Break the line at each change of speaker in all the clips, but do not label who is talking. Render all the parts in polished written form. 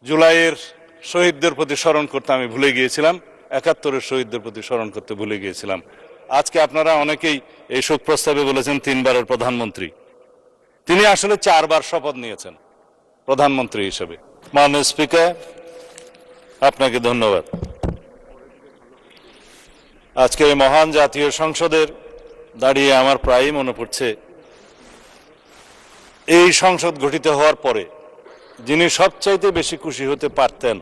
জুলাইয়ের শহীদদের প্রতি স্মরণ করতে আমি ভুলে গিয়েছিলাম, ৭১-এর শহীদদের প্রতি স্মরণ করতে ভুলে গিয়েছিলাম। আজকে আপনারা অনেকেই এই শোক প্রস্তাবে বলেছেন ৩ বারের প্রধানমন্ত্রী। তিনি আসলে ৪ বার শপথ নিয়েছেন প্রধানমন্ত্রী হিসেবে। মাননীয় স্পিকার, আপনাকে ধন্যবাদ। আজকে এই মহান জাতীয় সংসদের দাঁড়িয়ে আমার প্রায়ই মনে পড়ছে, এই সংসদ গঠিত হওয়ার পরে যিনি সবচাইতে বেশি খুশি হতে পারতেন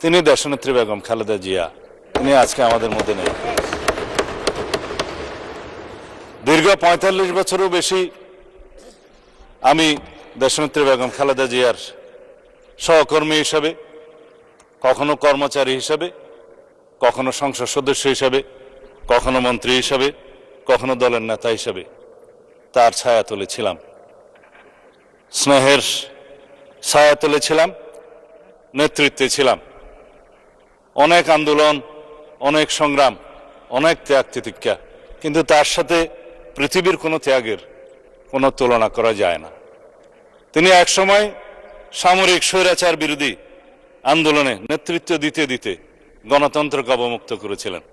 তিনি দেশনেত্রী বেগম খালেদা জিয়া। তিনি আজকে আমাদের মধ্যে নেই। দীর্ঘ ৪৫ বছরও বেশি আমি দেশনেত্রী বেগম খালেদা জিয়ার সহকর্মী হিসাবে, কখনো কর্মচারী হিসাবে, কখনো সংসদ সদস্য হিসাবে, কখনো মন্ত্রী হিসাবে, কখনো দলের নেতা হিসাবে তার ছায়াতলে ছিলাম, স্নেহের ছায়াতলে ছিলাম, নেতৃত্বে ছিলাম। অনেক আন্দোলন, অনেক সংগ্রাম, অনেক ত্যাগ তিতিক্ষা, কিন্তু তার সাথে পৃথিবীর কোনো ত্যাগের কোনো তুলনা করা যায় না। তিনি একসময় সামরিক স্বৈরাচার বিরোধী আন্দোলনে নেতৃত্ব দিতে দিতে গণতন্ত্রকে অবমুক্ত করেছিলেন,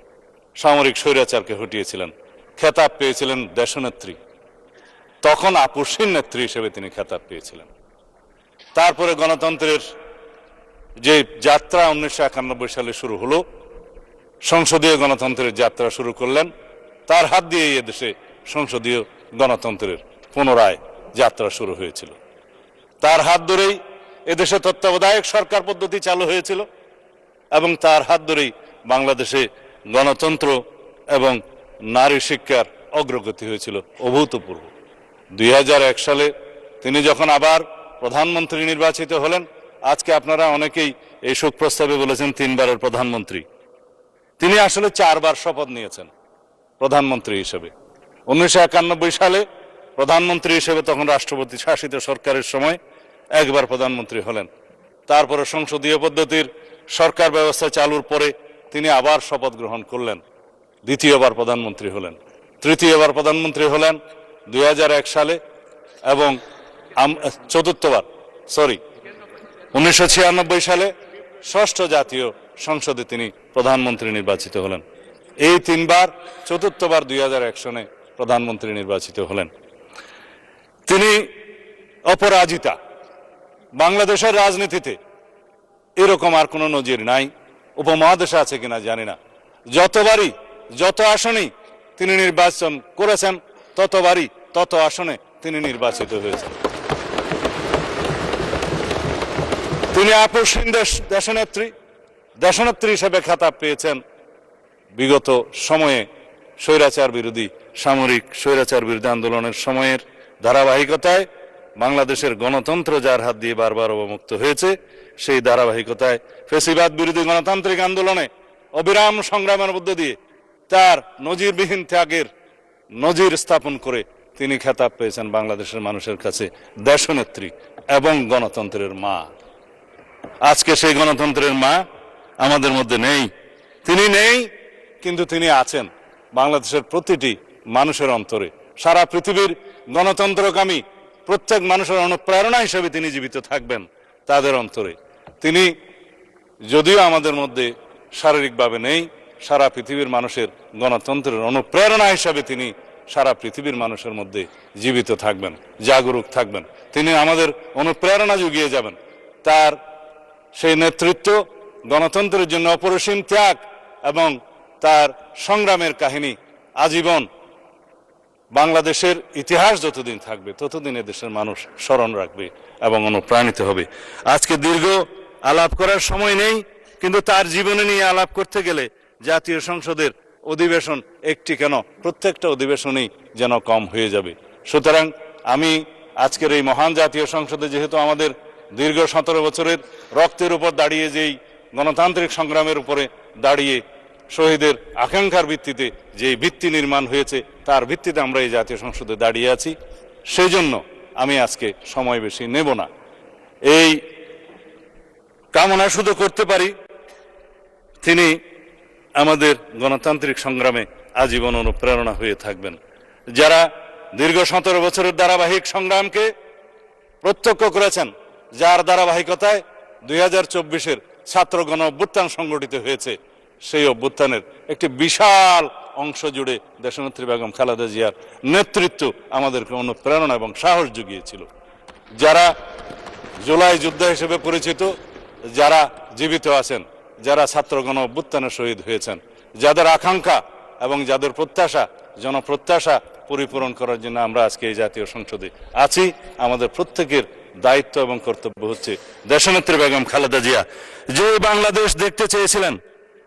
সামরিক স্বৈরাচারকে হটিয়েছিলেন, খেতাব পেয়েছিলেন দেশনেত্রী। তখন আপসহীন নেত্রী হিসেবে তিনি খেতাব পেয়েছিলেন। তারপরে গণতন্ত্রের যে যাত্রা ১৯৯১ সালে শুরু হলো, সংসদীয় গণতন্ত্রের যাত্রা শুরু করলেন। তার হাত দিয়ে এদেশে সংসদীয় গণতন্ত্রের পুনরায় যাত্রা শুরু হয়েছিল। তার হাত ধরেই এদেশে তত্ত্বাবধায়ক সরকার পদ্ধতি চালু হয়েছিল এবং তার হাত ধরেই বাংলাদেশে গণতন্ত্র এবং নারী শিক্ষার অগ্রগতি হয়েছিল অভূতপূর্ব। ২০০১ সালে তিনি যখন আবার প্রধানমন্ত্রী নির্বাচিত হলেন, আজকে আপনারা অনেকেই এই শোক প্রস্তাবে বলেছেন ৩ বারের প্রধানমন্ত্রী। তিনি আসলে ৪ বার শপথ নিয়েছেন প্রধানমন্ত্রী হিসেবে। ১৯৯১ সালে প্রধানমন্ত্রী হিসেবে তখন রাষ্ট্রপতি শাসিত সরকারের সময় একবার প্রধানমন্ত্রী হলেন। তারপরে সংসদীয় পদ্ধতির সরকার ব্যবস্থা চালুর পরে তিনি আবার শপথ গ্রহণ করলেন, দ্বিতীয়বার প্রধানমন্ত্রী হলেন। তৃতীয়বার প্রধানমন্ত্রী হলেন ২০০১ সালে এবং চতুর্থবার ১৯৯৬ সালে ষষ্ঠ জাতীয় সংসদে তিনি প্রধানমন্ত্রী নির্বাচিত হলেন। এই ৩ বার, চতুর্থবার ২০০১ সনে প্রধানমন্ত্রী নির্বাচিত হলেন। তিনি অপরাজিতা। বাংলাদেশের রাজনীতিতে এরকম আর কোনো নজির নাই, উপমহাদেশে আছে কিনা জানি না। যতবারই যত আসনেই তিনি নির্বাচন করেছেন ততবারই তত আসনে তিনি নির্বাচিত হয়েছেন। তিনি আপসহীন দেশনেত্রী হিসেবে খেতাব পেয়েছেন। বিগত সময়ে স্বৈরাচার বিরোধী, সামরিক স্বৈরাচার বিরোধী আন্দোলনের সময়ের ধারাবাহিকতায় বাংলাদেশের গণতন্ত্র যার হাত দিয়ে বারবার অবমুক্ত হয়েছে, সেই ধারাবাহিকতায় ফ্যাসিবাদ বিরোধী গণতান্ত্রিক আন্দোলনে অবিরাম সংগ্রামের মধ্য দিয়ে তার নজিরবিহীন ত্যাগের নজির স্থাপন করে তিনি খেতাব পেয়েছেন বাংলাদেশের মানুষের কাছে দেশনেত্রী এবং গণতন্ত্রের মা। আজকে সেই গণতন্ত্রের মা আমাদের মধ্যে নেই। তিনি নেই, কিন্তু তিনি আছেন বাংলাদেশের প্রতিটি মানুষের অন্তরে। সারা পৃথিবীর গণতন্ত্রকামী প্রত্যেক মানুষের অনুপ্রেরণা হিসেবে তিনি জীবিত থাকবেন তাদের অন্তরে। তিনি যদিও আমাদের মধ্যে শারীরিকভাবে নেই, সারা পৃথিবীর মানুষের গণতন্ত্রের অনুপ্রেরণা হিসাবে তিনি সারা পৃথিবীর মানুষের মধ্যে জীবিত থাকবেন, জাগরুক থাকবেন। তিনি আমাদের অনুপ্রেরণা জুগিয়ে যাবেন। তার সেই নেতৃত্ব, গণতন্ত্রের জন্য অপরিসীম ত্যাগ এবং তার সংগ্রামের কাহিনী আজীবন বাংলাদেশের ইতিহাস যতদিন থাকবে ততদিন এদেশের মানুষ স্মরণ রাখবে এবং অনুপ্রাণিত হবে। আজকে দীর্ঘ আলাপ করার সময় নেই, কিন্তু তার জীবনে নিয়ে আলাপ করতে গেলে জাতীয় সংসদের অধিবেশন একটি কেন, প্রত্যেকটা অধিবেশনেই যেন কম হয়ে যাবে। সুতরাং আমি আজকের এই মহান জাতীয় সংসদে, যেহেতু আমাদের দীর্ঘ ১৭ বছরের রক্তের উপর দাঁড়িয়ে, যেই গণতান্ত্রিক সংগ্রামের উপরে দাঁড়িয়ে শহীদের আকাঙ্ক্ষার ভিত্তিতে যে ভিত্তি নির্মাণ হয়েছে, তার ভিত্তিতে আমরা এই জাতীয় সংসদে দাঁড়িয়ে আছি, সেই জন্য আমি আজকে সময় বেশি নেব না। এই কামনা শুধু করতে পারি তিনি আমাদের গণতান্ত্রিক সংগ্রামে আজীবন অনুপ্রেরণা হয়ে থাকবেন। যারা দীর্ঘ ১৭ বছরের ধারাবাহিক সংগ্রামকে প্রত্যক্ষ করেছেন, যার ধারাবাহিকতায় 2024-এর ছাত্র গণ অভ্যুত্থান সংগঠিত হয়েছে, সেই অভ্যুত্থানের একটি বিশাল অংশ জুড়ে দেশনেত্রী বেগম খালেদা জিয়ার নেতৃত্ব আমাদেরকে অনুপ্রেরণা এবং সাহস জুগিয়েছিল। যারা জুলাই যোদ্ধা হিসেবে পরিচিত, যারা জীবিত আছেন, যারা ছাত্র গণ অভ্যুত্থানে শহীদ হয়েছেন, যাদের আকাঙ্ক্ষা এবং যাদের প্রত্যাশা, জনপ্রত্যাশা পরিপূরণ করার জন্য আমরা আজকে এই জাতীয় সংসদে আছি। আমাদের প্রত্যেকের দায়িত্ব এবং কর্তব্য হচ্ছে দেশনেত্রী বেগম খালেদা জিয়া যে বাংলাদেশ দেখতে চেয়েছিলেন,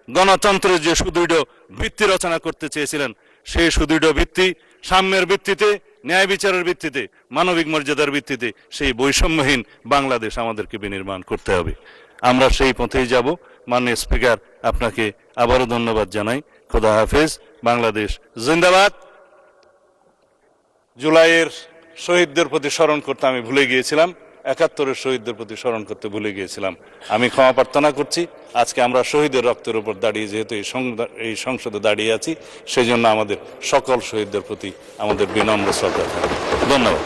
গণতন্ত্রের যে সুদৃঢ় ভিত্তি রচনা করতে চেয়েছিলেন, সেই সুদৃঢ় ভিত্তি সাম্যের ভিত্তিতে, ন্যায় বিচারের ভিত্তিতে, মানবিক মর্যাদার ভিত্তিতে সেই বৈষম্যহীন বাংলাদেশ আমাদেরকে বিনির্মাণ করতে হবে। আমরা সেই পথেই যাব। মাননীয় স্পিকার, আপনাকে আবারও ধন্যবাদ জানাই। খোদা হাফেজ। বাংলাদেশ জিন্দাবাদ। জুলাইয়ের শহীদদের প্রতি স্মরণ করতে আমি ভুলে গিয়েছিলাম, 71-এর শহীদদের প্রতি স্মরণ করতে ভুলে গিয়েছিলাম। আমি ক্ষমা প্রার্থনা করছি। আজকে আমরা শহীদের রক্তের উপর দাঁড়িয়ে যেহেতু এই সংসদে দাঁড়িয়ে আছি, সেই জন্য আমাদের সকল শহীদদের প্রতি আমাদের বিনম্র শ্রদ্ধা থাকবে। ধন্যবাদ।